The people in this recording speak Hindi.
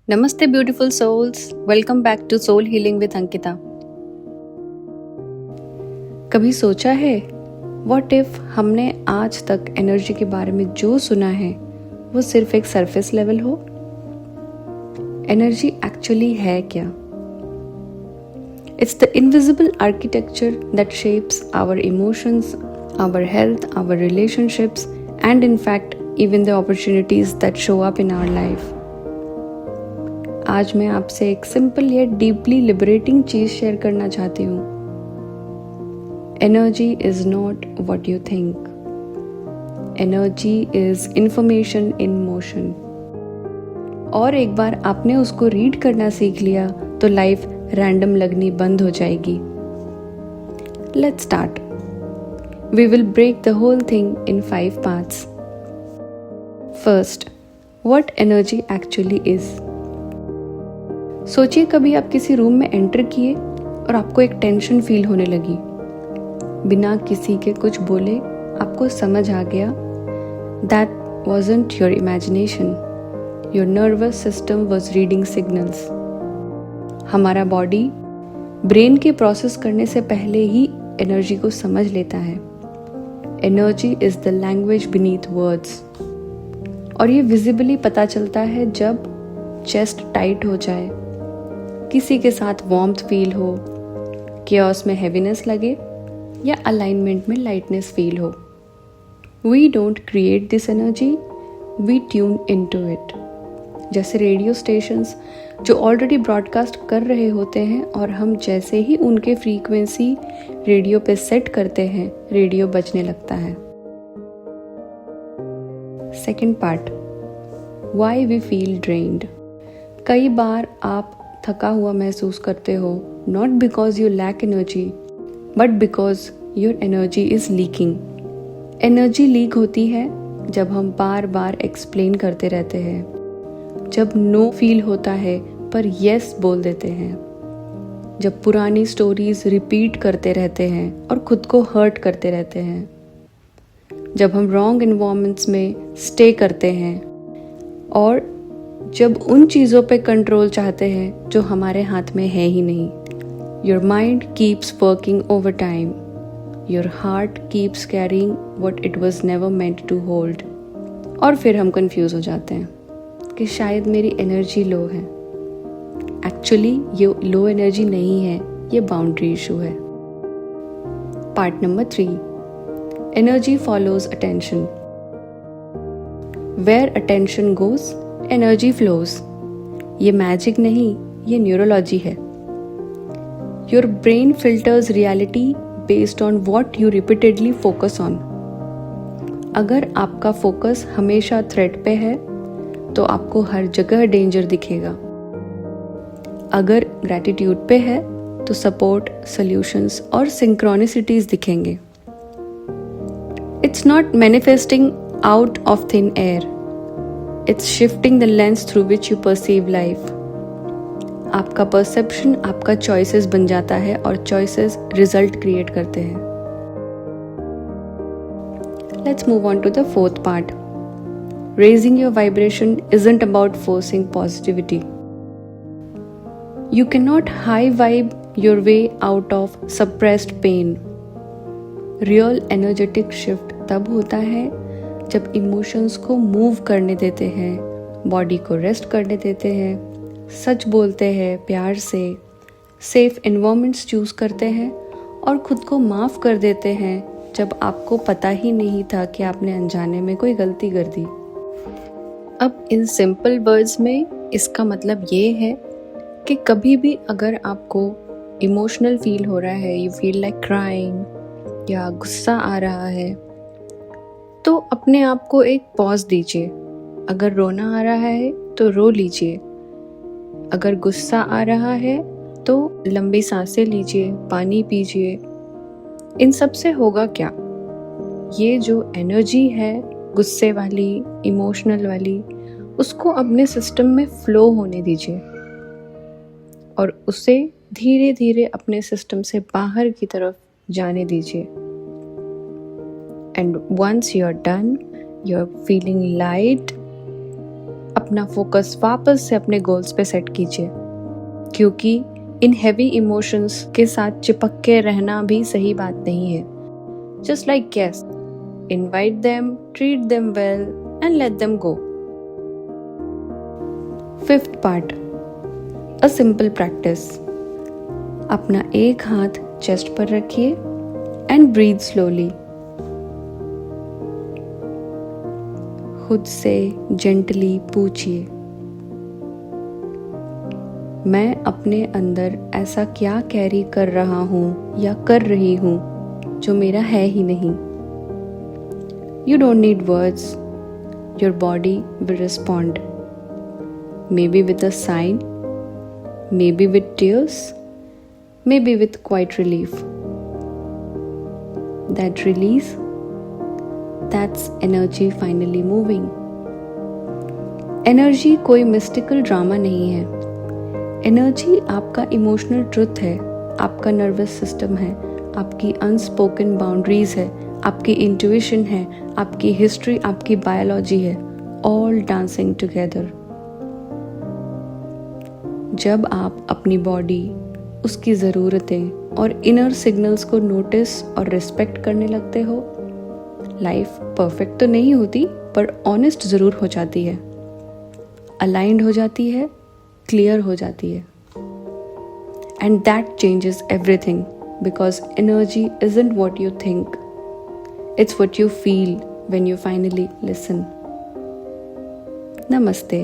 नमस्ते beautiful souls, welcome back to soul healing with Ankita. कभी सोचा है व्हाट इफ हमने आज तक एनर्जी के बारे में जो सुना है वो सिर्फ एक सरफेस लेवल हो? एनर्जी एक्चुअली है क्या? It's the invisible architecture that shapes our emotions, our health, our relationships and in fact even the opportunities that show up in our life. आज मैं आपसे एक सिंपल यet डीपली लिबरेटिंग चीज शेयर करना चाहती हूँ। Energy is not what you think. Energy is information in motion. और एक बार आपने उसको रीड करना सीख लिया तो लाइफ रैंडम लगनी बंद हो जाएगी। Let's start. We will break the whole thing in 5 parts. First, what energy actually is. सोचिए कभी आप किसी रूम में एंटर किए और आपको एक टेंशन फील होने लगी। बिना किसी के कुछ बोले आपको समझ आ गया that wasn't your imagination. Your nervous system was reading signals. हमारा बॉडी ब्रेन के प्रोसेस करने से पहले ही एनर्जी को समझ लेता है। Energy is the language beneath words. और ये विजिबली पता चलता है जब चेस्ट टाइट हो जाए, किसी के साथ वार्मथ फील हो, केओस में हैवीनेस लगे या अलाइनमेंट में लाइटनेस फील हो। We don't create this energy, we tune into it. जैसे रेडियो स्टेशंस जो ऑलरेडी ब्रॉडकास्ट कर रहे होते हैं और हम जैसे ही उनके फ्रीक्वेंसी रेडियो पे सेट करते हैं, रेडियो बजने लगता है। Second part, why we feel drained. कई बार आप थका हुआ महसूस करते हो, not because you lack energy but because your energy is leaking. Energy leak होती है जब हम बार बार एक्सप्लेन करते रहते हैं, जब नो फील होता है पर येस बोल देते हैं, जब पुरानी स्टोरीज रिपीट करते रहते हैं और खुद को हर्ट करते रहते हैं, जब हम रॉन्ग एनवायरमेंट्स में स्टे करते हैं और जब उन चीज़ों पे कंट्रोल चाहते हैं जो हमारे हाथ में है ही नहीं। Your mind keeps working over time, your heart keeps carrying what it was never meant to hold. और फिर हम कंफ्यूज हो जाते हैं कि शायद मेरी एनर्जी लो है। एक्चुअली ये लो एनर्जी नहीं है, ये बाउंड्री इशू है। Part number 3, energy follows attention. Where attention goes energy flows. ये मैजिक नहीं, ये न्यूरोलॉजी है। Your brain filters reality based on what you repeatedly focus on. अगर आपका फोकस हमेशा थ्रेट पे है तो आपको हर जगह डेंजर दिखेगा। अगर ग्रैटिट्यूड पे है तो सपोर्ट, सॉल्यूशंस और सिंक्रोनिसिटीज दिखेंगे। It's not manifesting out of thin air, It's shifting the lens through which you perceive life. आपका परसेप्शन आपका चॉइसेस बन जाता है और चॉइसेस रिजल्ट क्रिएट करते हैं। Let's move on to the fourth part. Raising your vibration isn't about forcing positivity. You cannot high vibe your way out of suppressed pain. Real energetic shift तब होता है जब इमोशंस को मूव करने देते हैं, बॉडी को रेस्ट करने देते हैं, सच बोलते हैं प्यार से, सेफ एनवायरनमेंट्स चूज करते हैं और खुद को माफ़ कर देते हैं जब आपको पता ही नहीं था कि आपने अनजाने में कोई गलती कर दी। अब इन सिंपल वर्ड्स में इसका मतलब ये है कि कभी भी अगर आपको इमोशनल फील हो रहा है, यू फील लाइक क्राइंग या गुस्सा आ रहा है, तो अपने आप को एक पॉज दीजिए। अगर रोना आ रहा है तो रो लीजिए। अगर गुस्सा आ रहा है तो लंबी सांसें लीजिए, पानी पीजिए। इन सब से होगा क्या? ये जो एनर्जी है गुस्से वाली, इमोशनल वाली, उसको अपने सिस्टम में फ्लो होने दीजिए और उसे धीरे धीरे अपने सिस्टम से बाहर की तरफ जाने दीजिए। And once you're done, you're feeling light, अपना फोकस वापस से अपने गोल्स पे सेट कीजिए, क्योंकि इन हैवी इमोशंस के साथ चिपक के रहना भी सही बात नहीं है. Just like guest, invite them, treat them well, and let them go. Fifth part, a simple practice. अपना एक हाथ चेस्ट पर रखिए and breathe slowly. खुद से जेंटली पूछिए, मैं अपने अंदर ऐसा क्या कैरी कर रहा हूँ या कर रही हूँ जो मेरा है ही नहीं. You don't need words. Your body will respond. Maybe with a sign, maybe with tears, maybe with quiet relief. That release, that's energy finally moving. Energy कोई मिस्टिकल ड्रामा नहीं है. एनर्जी आपका इमोशनल ट्रुथ है, आपका नर्वस सिस्टम है, आपकी अनस्पोकन बाउंड्रीज है, आपकी इंट्यूशन है, आपकी हिस्ट्री, आपकी बायोलॉजी है, ऑल डांसिंग टुगेदर. जब आप अपनी बॉडी, उसकी ज़रूरतें और इनर सिग्नल्स को नोटिस और रिस्पेक्ट करने लगते हो, लाइफ परफेक्ट तो नहीं होती पर ऑनेस्ट ज़रूर हो जाती है, अलाइंड हो जाती है, क्लियर हो जाती है. And that changes everything, because energy isn't what you think. It's what you feel when you finally listen. Namaste.